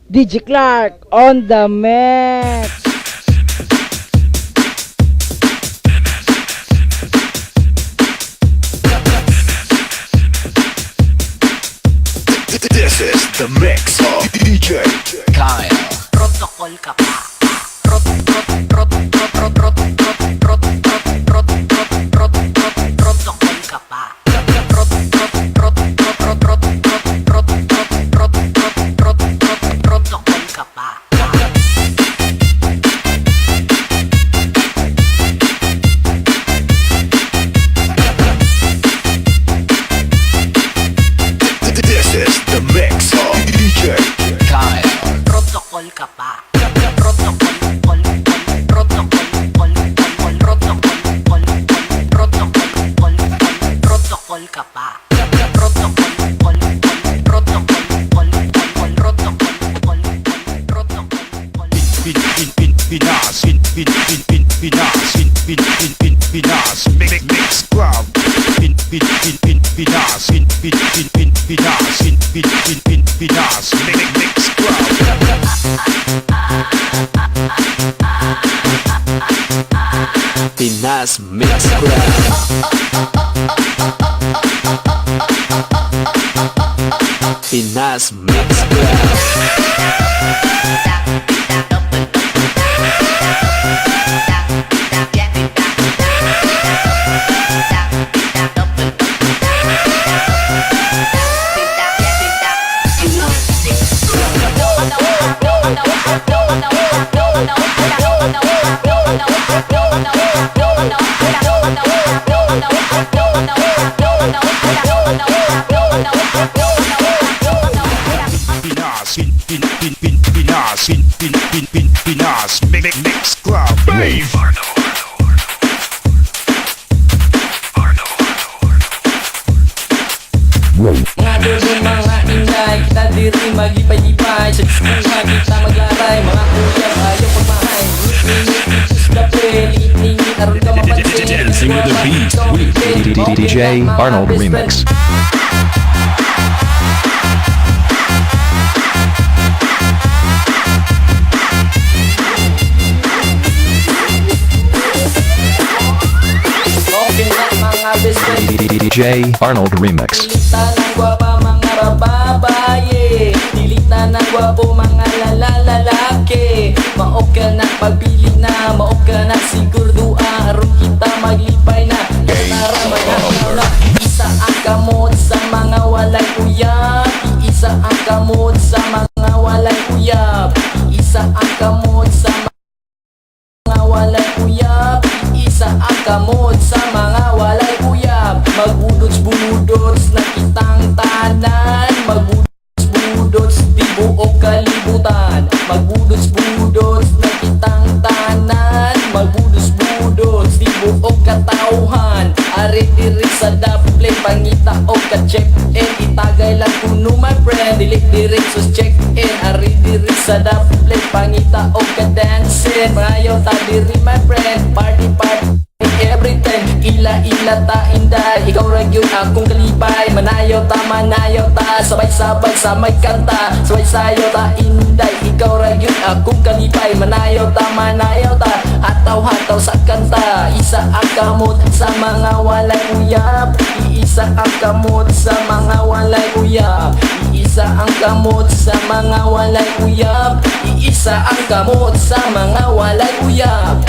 DJ Clark on the mix. This is the mix of DJ Kyle. Protocol ka pa. Protocol ka pa. Protocol ka pa. This is the mix of DJ Kyle. Protocol ka pa. Protocol ka pa. Pinas Mix Club. Pinas Mix Club. Pinas Mix Club. Pinas Mix Club. Pinas Mix Club. Rave. Mga dodo, mga inday, kita diri maglipay-lipay. Sa buhay kita maglaray, mga kuya ayaw pagmahay. Ngit-ngit, isda pre, liit-lingit, aron ka mapansin. Dancing with the beat with DJ Arnold Remix. Okay na mga best friend. DJ Arnold Remix. Dilita ng gwapa mga bababaye, dilita ng gwapo mga lalaki. Maok ka na pagpili na, maok ka na sigurdua, aron kita maglipay na. Tara maghanap, isa ang kamot sa mga walay uyab, isa ang kamot sa mga walay uyab, isa ang kamot sa mga walay uyab, isa ang kamot sa mga walay uyab. Magbudots-budots na kitang tanan, magbudots-budots di buok kalibutan. Magbudots-budots na kitang tanan, magbudots-budots di buok katauhan. Ari diri sa daple pangita o ka-check in, itagay lang kuno my friend, dili diri sus check in. Ari diri sa daple pangita o ka-dancing, mayaw ta diri my friend, party party every time. Ila ta inday, ikaw ra gyud akong kalipay. Manayaw ta, sabay-sabay sa may kanta. Sabay-sayaw ta inday, ikaw ra gyud akong kalipay. Manayaw ta, hataw-hataw sa kanta. Isa ang kamot sa mga walay uyab, iisa ang kamot sa mga walay uyab, iisa ang kamot sa mga walay uyab, iisa ang kamot sa mga walay uyab.